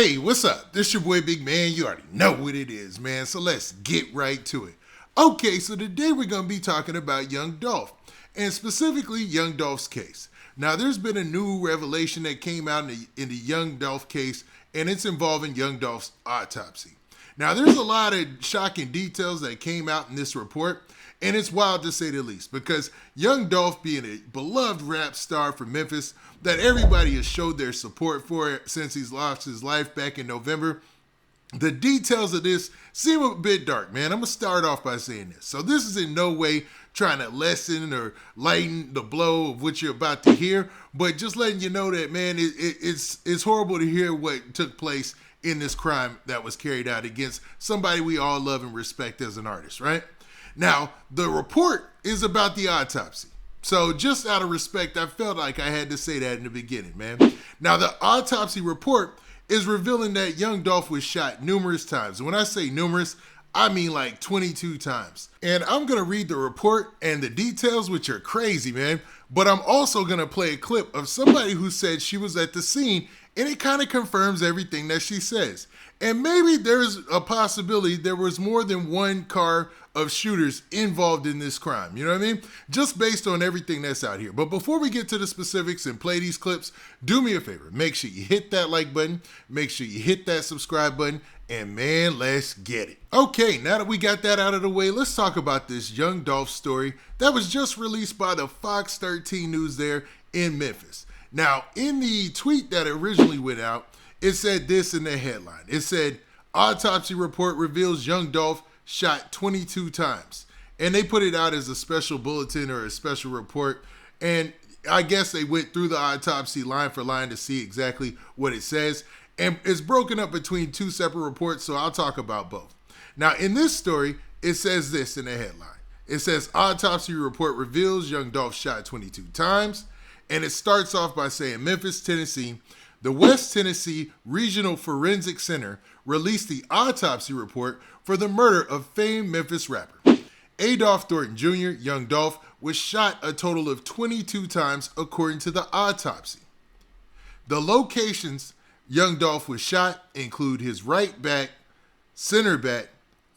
Hey, what's up? This your boy Big Man. You already know what it is, man. So let's get right to it. Okay, so today we're going to be talking about Young Dolph, and specifically Young Dolph's case. Now, there's been a new revelation that came out in the Young Dolph case, and it's involving Young Dolph's autopsy. Now, there's a lot of shocking details that came out in this report, and it's wild to say the least, because Young Dolph, being a beloved rap star from Memphis that everybody has showed their support for since he's lost his life back in November, the details of this seem a bit dark, man. I'm going to start off by saying this. So this is in no way trying to lessen or lighten the blow of what you're about to hear, but just letting you know that, man, it's horrible to hear what took place in this crime that was carried out against somebody we all love and respect as an artist, right? Now, the report is about the autopsy. So just out of respect, I felt like I had to say that in the beginning, man. Now, the autopsy report is revealing that Young Dolph was shot numerous times. And when I say numerous, I mean like 22 times. And I'm going to read the report and the details, which are crazy, man. But I'm also going to play a clip of somebody who said she was at the scene, and it kind of confirms everything that she says. And maybe there's a possibility there was more than one car of shooters involved in this crime. You know what I mean? Just based on everything that's out here. But before we get to the specifics and play these clips, do me a favor. Make sure you hit that like button. Make sure you hit that subscribe button. And man, let's get it. Okay, now that we got that out of the way, let's talk about this Young Dolph story that was just released by the Fox 13 News there in Memphis. Now, in the tweet that originally went out, it said this in the headline. It said, autopsy report reveals Young Dolph shot 22 times. And they put it out as a special bulletin or a special report. And I guess they went through the autopsy line for line to see exactly what it says. And it's broken up between two separate reports, so I'll talk about both. Now, in this story, it says this in the headline. It says, autopsy report reveals Young Dolph shot 22 times. And it starts off by saying, Memphis, Tennessee, the West Tennessee Regional Forensic Center released the autopsy report for the murder of famed Memphis rapper. Adolph Thornton Jr., Young Dolph, was shot a total of 22 times according to the autopsy. The locations Young Dolph was shot include his right back, center back,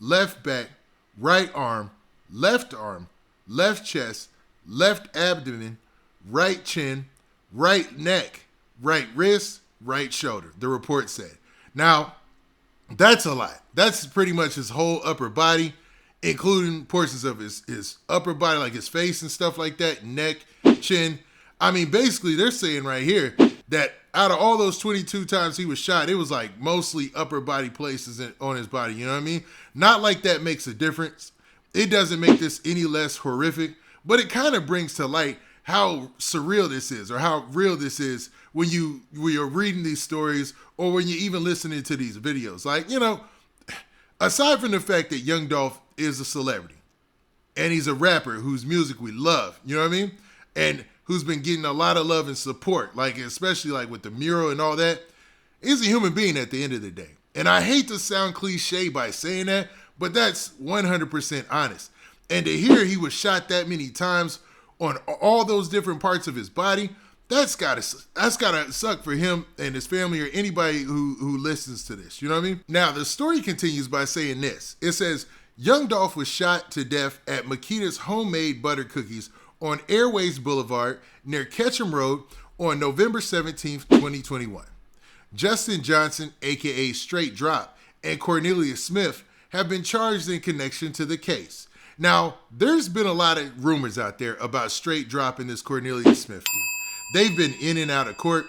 left arm, left chest, left abdomen, right chin, right neck, right wrist, right shoulder, the report said. Now, that's a lot. That's pretty much his whole upper body, including portions of his upper body, like his face and stuff like that, neck, chin. I mean, basically, they're saying right here that out of all those 22 times he was shot, it was like mostly upper body places on his body, you know what I mean? Not like that makes a difference. It doesn't make this any less horrific, but it kind of brings to light how surreal this is, or how real this is when you're reading these stories, or when you're even listening to these videos. Like, you know, aside from the fact that Young Dolph is a celebrity, and he's a rapper whose music we love, you know what I mean? And who's been getting a lot of love and support, like especially like with the mural and all that, he's a human being at the end of the day. And I hate to sound cliche by saying that, but that's 100% honest. And to hear he was shot that many times on all those different parts of his body, that's gotta suck for him and his family, or anybody who listens to this. You know what I mean? Now, the story continues by saying this. It says, Young Dolph was shot to death at Makita's Homemade Butter Cookies on Airways Boulevard near Ketchum Road on November 17th, 2021. Justin Johnson, aka Straight Drop, and Cornelius Smith have been charged in connection to the case. Now, there's been a lot of rumors out there about Straight Drop and this Cornelius Smith dude. They've been in and out of court,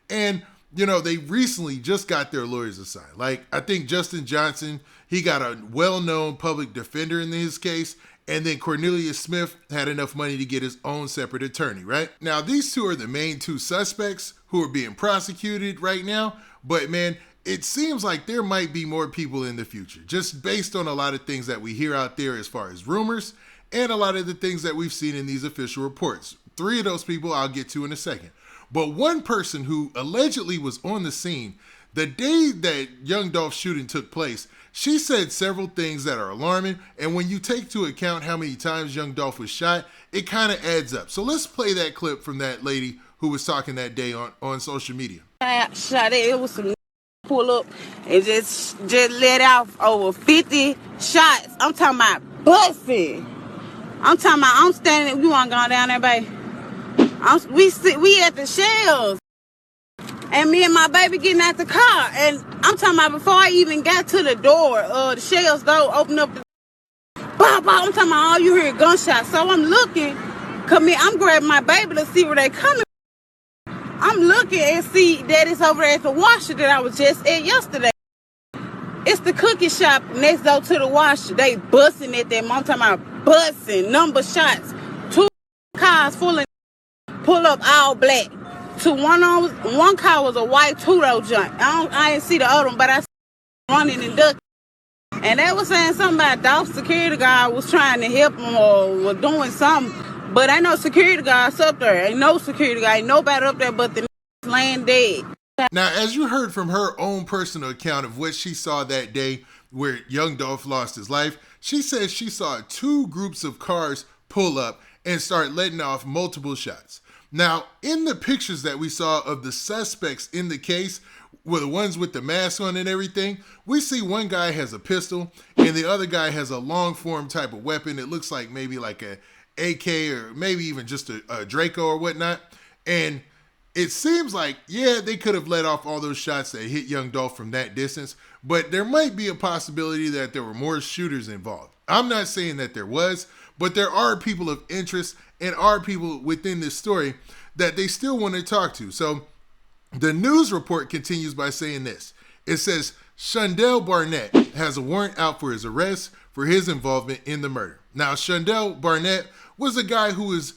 and, you know, they recently just got their lawyers assigned. Like, I think Justin Johnson, he got a well-known public defender in his case, and then Cornelius Smith had enough money to get his own separate attorney, right? Now, these two are the main two suspects who are being prosecuted right now, but man, it seems like there might be more people in the future, just based on a lot of things that we hear out there as far as rumors, and a lot of the things that we've seen in these official reports. 3 of those people I'll get to in a second. But one person who allegedly was on the scene the day that Young Dolph's shooting took place, she said several things that are alarming, and when you take into account how many times Young Dolph was shot, it kind of adds up. So let's play that clip from that lady who was talking that day on social media. I shot it. It was some pull up and just let off over 50 shots. I'm talking about busting. I'm talking about I'm standing. You want to go down there, babe? We at the shells. And me and my baby getting out the car. And I'm talking about before I even got to the door, the shells door open up. I'm talking about all you hear gunshots. So I'm looking. I'm grabbing my baby to see where they coming. I'm looking and see that it's over there at the washer that I was just at yesterday. It's the cookie shop next door to the washer. They busting at them. I'm talking about busting. Number shots. 2 cars full of pull up all black. One car was a white two-door joint. I didn't see the other one, but I saw running and ducking. And they were saying something about Dolph security guard was trying to help them or was doing something. But ain't no security guards up there. Ain't no security guard. Ain't nobody up there but the laying dead. Now, as you heard from her own personal account of what she saw that day where Young Dolph lost his life, she says she saw 2 groups of cars pull up and start letting off multiple shots. Now, in the pictures that we saw of the suspects in the case, were the ones with the mask on and everything, we see one guy has a pistol and the other guy has a long form type of weapon. It looks like maybe like a AK or maybe even just a Draco or whatnot. And it seems like, yeah, they could have let off all those shots that hit Young Dolph from that distance, but there might be a possibility that there were more shooters involved. I'm not saying that there was, but there are people of interest and are people within this story that they still want to talk to. So the news report continues by saying this. It says, Shundell Barnett has a warrant out for his arrest for his involvement in the murder. Now, Shundell Barnett was a guy who was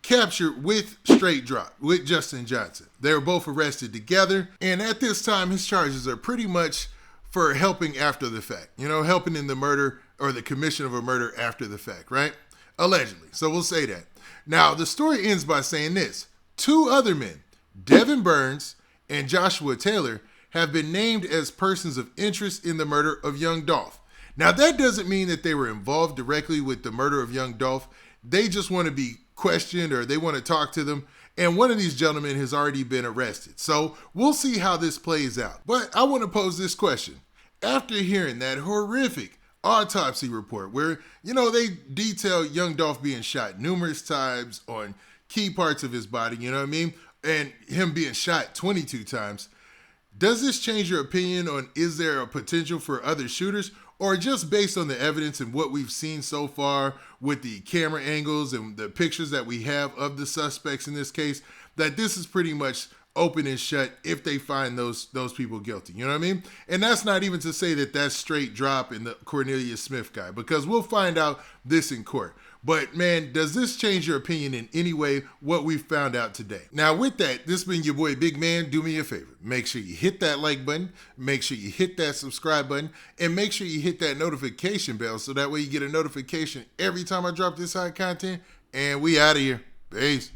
captured with Straight Drop, with Justin Johnson. They were both arrested together, and at this time, his charges are pretty much for helping after the fact. You know, helping in the murder or the commission of a murder after the fact, right? Allegedly. So we'll say that. Now, the story ends by saying this. 2 other men, Devin Burns and Joshua Taylor, have been named as persons of interest in the murder of Young Dolph. Now, that doesn't mean that they were involved directly with the murder of Young Dolph. They just want to be questioned or they want to talk to them. And one of these gentlemen has already been arrested. So we'll see how this plays out. But I want to pose this question. After hearing that horrific autopsy report where, you know, they detail Young Dolph being shot numerous times on key parts of his body, you know what I mean? And him being shot 22 times. Does this change your opinion on is there a potential for other shooters, or just based on the evidence and what we've seen so far with the camera angles and the pictures that we have of the suspects in this case, that this is pretty much open and shut if they find those people guilty, you know what I mean? And that's not even to say that that's Straight Drop and the Cornelius Smith guy, because we'll find out this in court. But man, does this change your opinion in any way, what we found out today? Now with that, this has been your boy Big Man. Do me a favor. Make sure you hit that like button, make sure you hit that subscribe button, and make sure you hit that notification bell so that way you get a notification every time I drop this hot content. And we out of here. Peace.